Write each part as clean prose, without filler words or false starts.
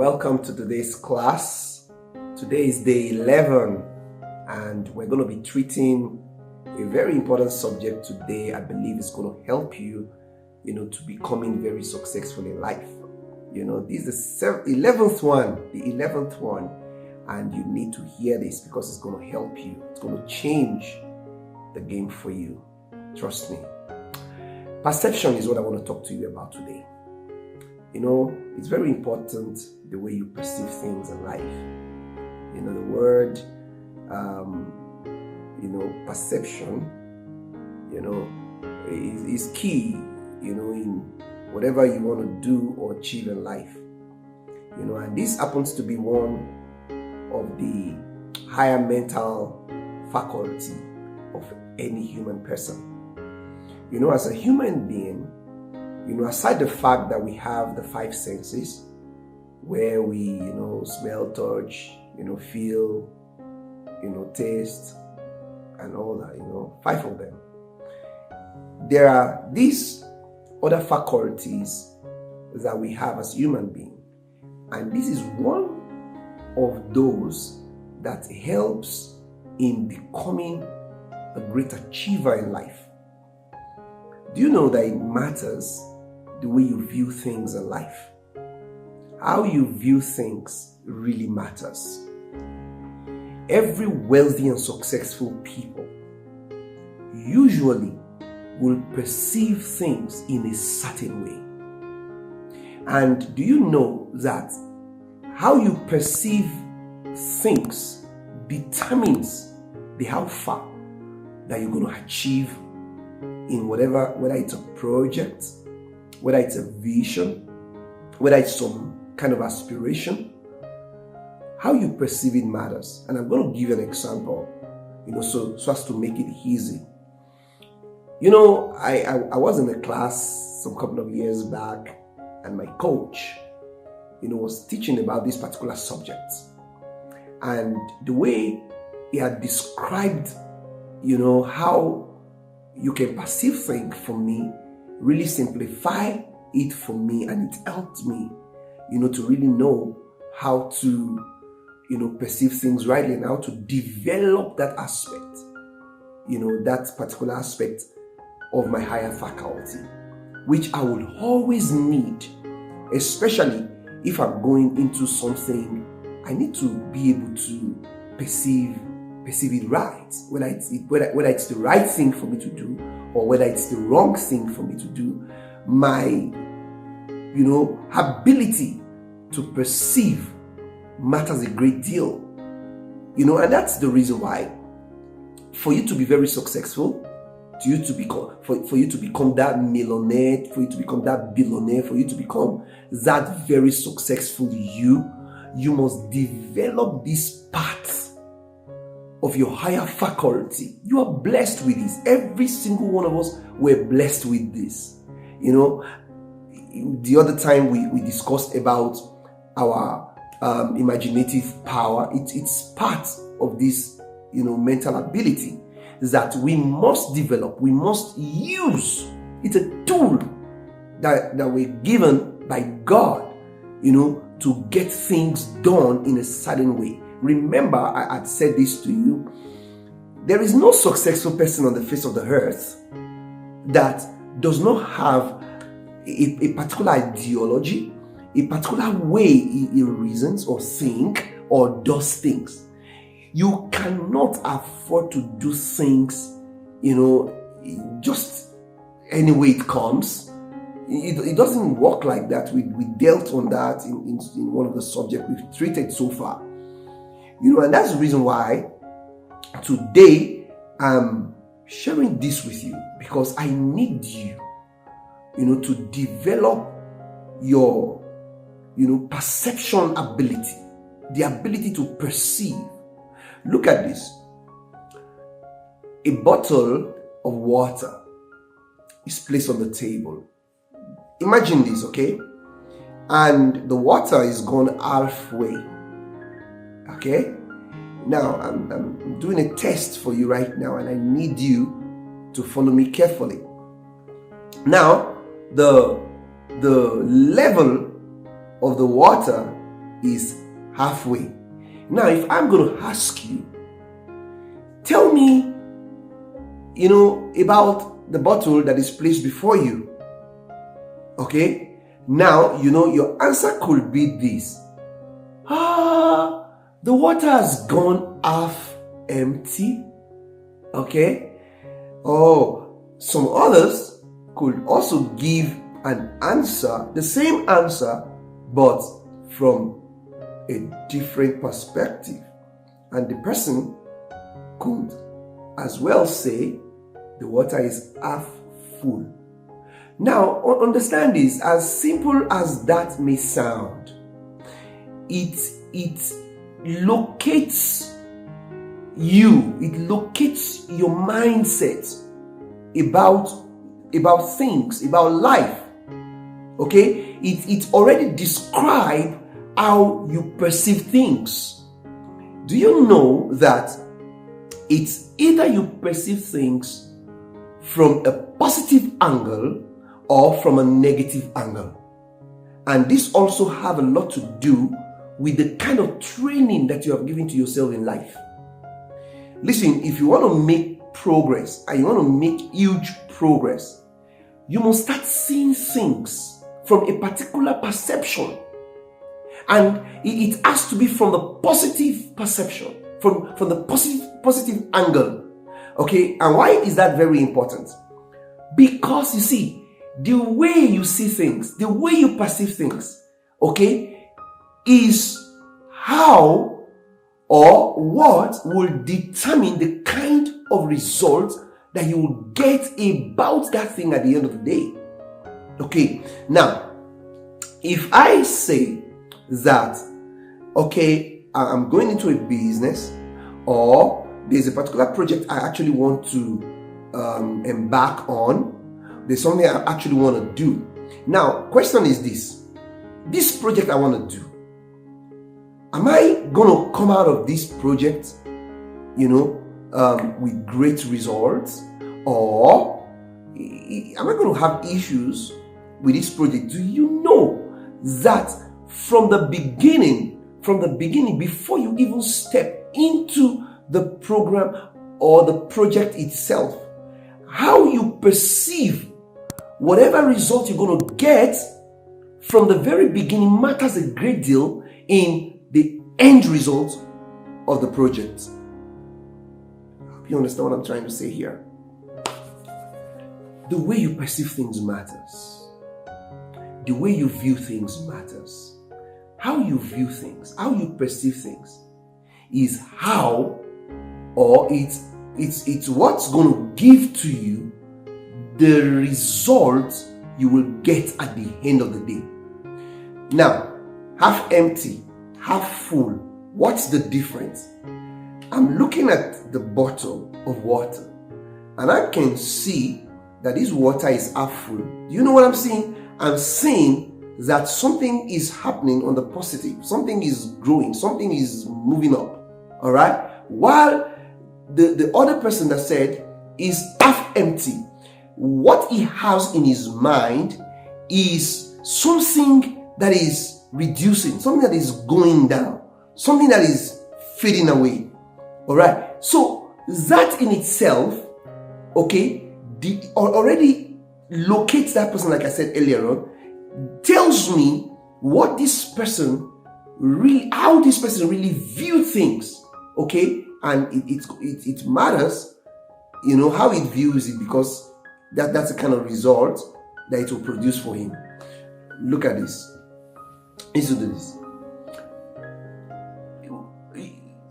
welcome to today's class. Today is day 11 and we're going to be treating a very important subject today. I believe it's going to help you, to becoming very successful in life. This is the 11th one, and you need to hear this because it's going to help you. It's going to change the game for you. Trust me. Perception is what I want to talk to you about today. It's very important the way you perceive things in life. The word, perception, is key, in whatever you want to do or achieve in life. And this happens to be one of the higher mental faculty of any human person. As a human being, aside the fact that we have the five senses, where we, smell, touch, feel, taste, and all that, 5 of them. There are these other faculties that we have as human beings. And this is one of those that helps in becoming a great achiever in life. Do you know that it matters the way you view things in life? How you view things really matters. Every wealthy and successful people usually will perceive things in a certain way. And do you know that how you perceive things determines how far that you're going to achieve in whatever, whether it's a project, whether it's a vision, whether it's some kind of aspiration. How you perceive it matters. And I'm going to give you an example, so as to make it easy. I was in a class some couple of years back, and my coach, was teaching about this particular subject. And the way he had described, how you can perceive things for me, really simplify it for me, and it helped me, to really know how to, perceive things rightly and how to develop that aspect, that particular aspect of my higher faculty, which I will always need, especially if I'm going into something. I need to be able to perceive it right, whether it's the right thing for me to do or whether it's the wrong thing for me to do. My ability to perceive matters a great deal, and that's the reason why, for you to be very successful, for you to become that millionaire, for you to become that billionaire, for you to become that very successful you must develop this part of your higher faculty. You are blessed with this. Every single one of us were blessed with this. The other time we discussed about our imaginative power. It's part of this, mental ability that we must develop. We must use. It's a tool that we're given by God, to get things done in a certain way. Remember, I had said this to you. There is no successful person on the face of the earth that does not have a particular ideology, a particular way he reasons or think or does things. You cannot afford to do things, just any way it comes. It doesn't work like that. We dealt on that in one of the subjects we've treated so far. And that's the reason why today I'm sharing this with you, because I need you, to develop your, perception ability, the ability to perceive. Look at this. A bottle of water is placed on the table. Imagine this, okay? And the water is gone halfway. Okay? Now, I'm doing a test for you right now, and I need you to follow me carefully. Now, the level of the water is halfway. Now, if I'm going to ask you, tell me, about the bottle that is placed before you. Okay? Now, your answer could be this. The water has gone half empty. Okay? Or some others could also give an answer, the same answer, but from a different perspective. And the person could as well say the water is half full. Now, understand this, as simple as that may sound, it locates you, it locates your mindset about things, about life. Okay? It already describes how you perceive things. Do you know that it's either you perceive things from a positive angle or from a negative angle? And this also have a lot to do with the kind of training that you have given to yourself in life. Listen, if you want to make progress and you want to make huge progress, you must start seeing things from a particular perception. And it has to be from the positive perception, from the positive angle. Okay, and why is that very important? Because you see, the way you see things, the way you perceive things, okay, is how or what will determine the kind of result that you will get about that thing at the end of the day. Okay, now, if I say that, okay, I'm going into a business, or there's a particular project I actually want to embark on, there's something I actually want to do. Now, question is this project I want to do, am I going to come out of this project, with great results, or am I going to have issues with this project? Do you know that from the beginning, before you even step into the program or the project itself, how you perceive whatever result you're going to get from the very beginning matters a great deal in the end result of the project. I hope you understand what I'm trying to say here. The way you perceive things matters. The way you view things matters. How you view things, how you perceive things is how, or it's what's going to give to you the result you will get at the end of the day. Now, half empty, half full, what's the difference? I'm looking at the bottle of water and I can see that this water is half full. Do you know what I'm seeing? I'm seeing that something is happening on the positive, something is growing, something is moving up. All right, while the other person that said is half empty, what he has in his mind is something that is reducing, something that is going down, something that is fading away. All right, so that in itself, okay, already locates that person, like I said earlier on, tells me what this person really, how this person really view things. Okay, and it matters, how it views it, because that's the kind of result that it will produce for him. Look at this. Listen to this.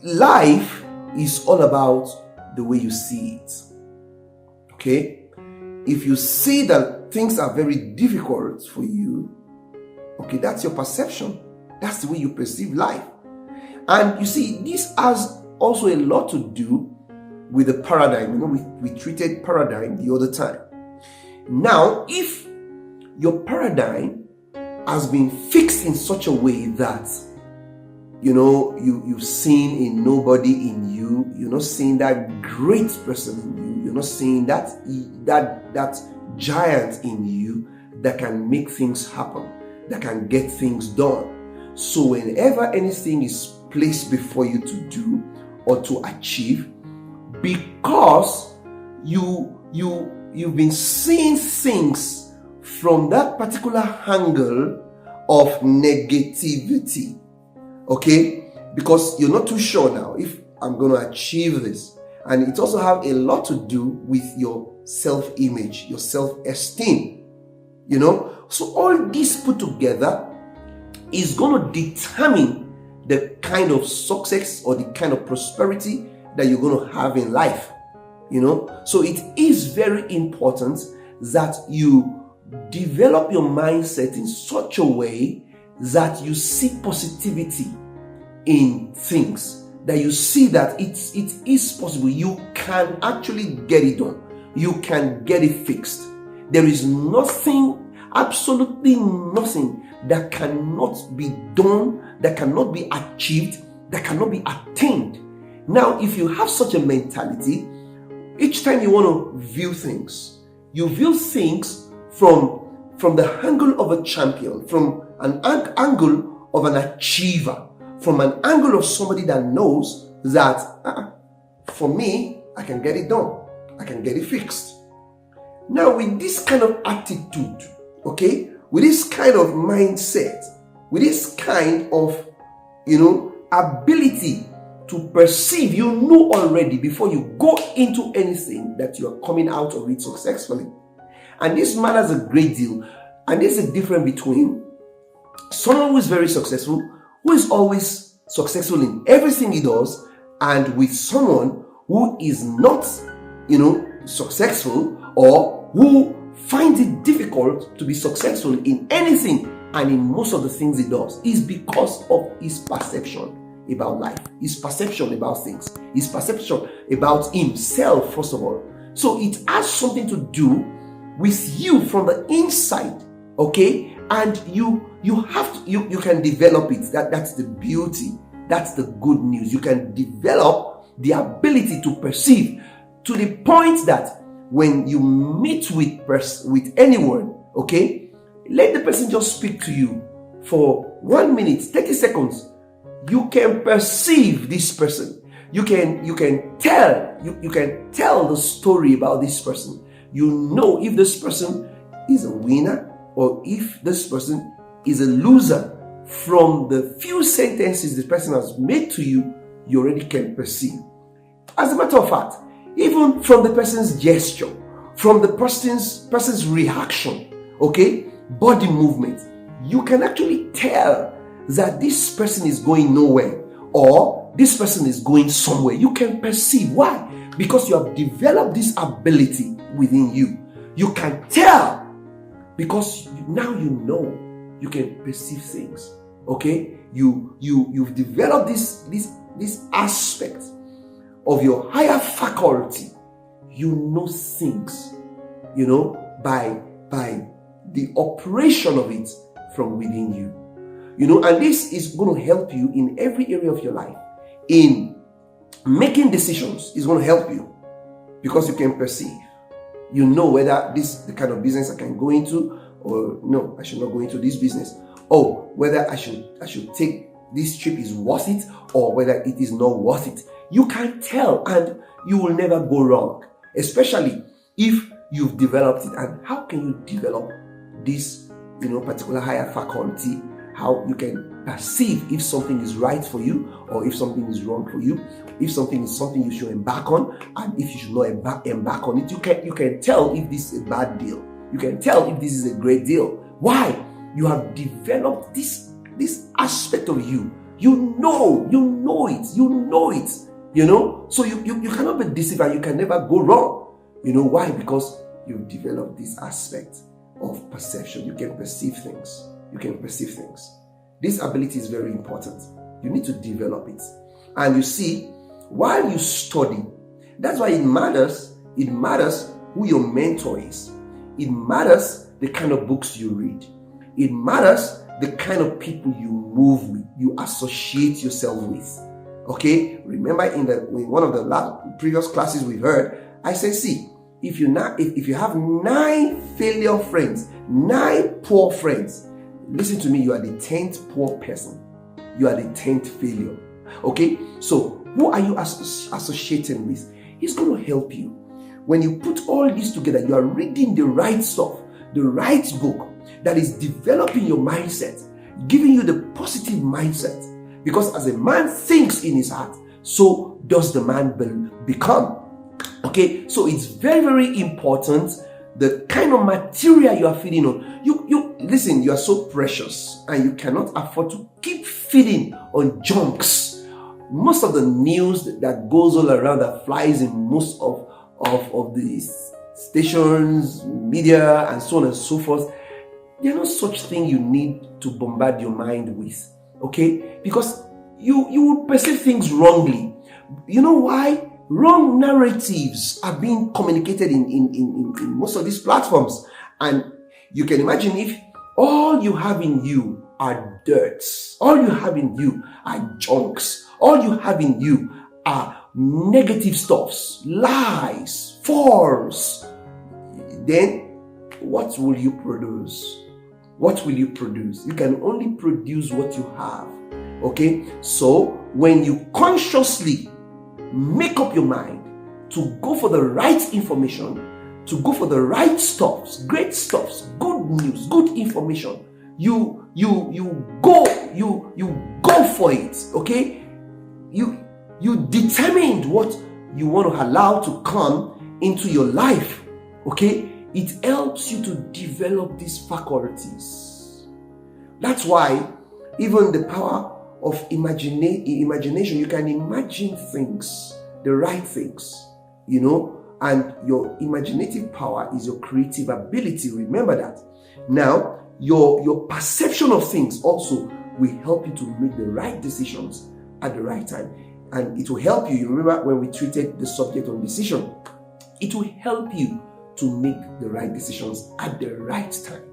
Life is all about the way you see it. Okay, if you see that things are very difficult for you, okay, that's your perception. That's the way you perceive life. And you see, this has also a lot to do with the paradigm. We treated paradigm the other time. Now, if your paradigm has been fixed in such a way that, you've seen in nobody in you, you're not seeing that great person in you, you're not seeing that giant in you that can make things happen, that can get things done. So whenever anything is placed before you to do or to achieve, because you've been seeing things from that particular angle of negativity, okay? Because you're not too sure now if I'm going to achieve this. And it also have a lot to do with your self-image, your self-esteem, So all this put together is going to determine the kind of success or the kind of prosperity that you're going to have in life, So it is very important that you develop your mindset in such a way that you see positivity in things, that you see that it is possible. You can actually get it done. You can get it fixed. There is nothing, absolutely nothing that cannot be done, that cannot be achieved, that cannot be attained. Now, if you have such a mentality, each time you want to view things, you view things from the angle of a champion, from an angle of an achiever, from an angle of somebody that knows that for me, I can get it done. I can get it fixed. Now, with this kind of attitude, okay, with this kind of mindset, with this kind of, ability to perceive, you know already before you go into anything that you are coming out of it successfully. And this matters a great deal. And there's a difference between someone who is very successful, who is always successful in everything he does, and with someone who is not, successful, or who finds it difficult to be successful in anything and in most of the things he does, is because of his perception about life, his perception about things, his perception about himself, first of all. So it has something to do with you from the inside, okay? And you can develop it. That's the beauty. That's the good news. You can develop the ability to perceive to the point that when you meet with anyone, okay, let the person just speak to you for 1 minute, 30 seconds. You can perceive this person. You can tell the story about this person. You know if this person is a winner or if this person is a loser. From the few sentences the person has made to you, you already can perceive. As a matter of fact, even from the person's gesture, from the person's reaction, okay, body movement, you can actually tell that this person is going nowhere or this person is going somewhere. You can perceive. Why? Because you have developed this ability within you. You can tell because now you know you can perceive things. Okay, you've developed this aspect of your higher faculty. You know things, by the operation of it from within you. And this is going to help you in every area of your life. In making decisions, is going to help you because you can perceive. You know whether this is the kind of business I can go into, or no, I should not go into this business. Or whether I should take this trip is worth it, or whether it is not worth it. You can tell, and you will never go wrong, especially if you've developed it. And how can you develop this, particular higher faculty? How you can perceive if something is right for you or if something is wrong for you, if something is something you should embark on, and if you should not embark on it. You can tell if this is a bad deal. You can tell if this is a great deal. Why? You have developed this aspect of you. You know it. So you cannot be deceived and you can never go wrong. Why? Because you've developed this aspect of perception. You can perceive things. This ability is very important. You need to develop it. And you see, while you study, that's why it matters. It matters who your mentor is. It matters the kind of books you read. It matters the kind of people you move with, you associate yourself with. Okay? Remember in one of the previous classes we've heard, I said, see, if you have 9 failure friends, 9 poor friends, listen to me, you are the 10th poor person. You are the 10th failure. Okay? So, who are you associating with? He's going to help you. When you put all this together, you are reading the right stuff, the right book that is developing your mindset, giving you the positive mindset. Because as a man thinks in his heart, so does the man become. Okay? So it's very, very important the kind of material you are feeding on. You listen, you are so precious and you cannot afford to keep feeding on junks. Most of the news that goes all around, that flies in most of the stations, media, and so on and so forth, there are no such thing you need to bombard your mind with. Okay? Because you will perceive things wrongly. You know why? Wrong narratives are being communicated in most of these platforms. And you can imagine if all you have in you are dirt, all you have in you are junks, all you have in you are negative stuffs, lies, false, then what will you produce? What will you produce? You can only produce what you have. Okay? So when you consciously make up your mind to go for the right information, to go for the right stuffs, great stuffs, good news, good information, you go for it. Okay? You determined what you want to allow to come into your life. Okay? It helps you to develop these faculties. That's why even the power of imagination, you can imagine things, the right things, and your imaginative power is your creative ability. Remember that. Now, your perception of things also will help you to make the right decisions at the right time. And it will help you. You remember when we treated the subject on decision, it will help you to make the right decisions at the right time.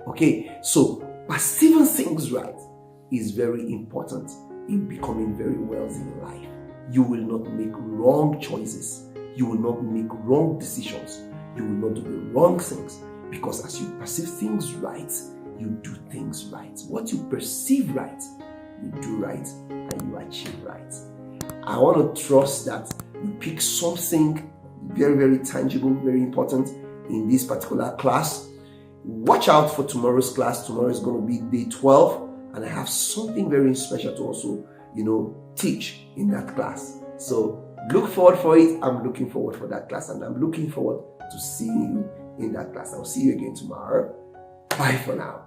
Okay, so perceiving things right is very important in becoming very wealthy in life. You will not make wrong choices. You will not make wrong decisions. You will not do the wrong things, because as you perceive things right, you do things right. What you perceive right, you do right, and you achieve right. I want to trust that you pick something very, very tangible, very important in this particular class. Watch out for tomorrow's class. Tomorrow is going to be day 12, and I have something very special to also, teach in that class. So look forward for it. I'm looking forward for that class, and I'm looking forward to seeing you in that class. I'll see you again tomorrow. Bye for now.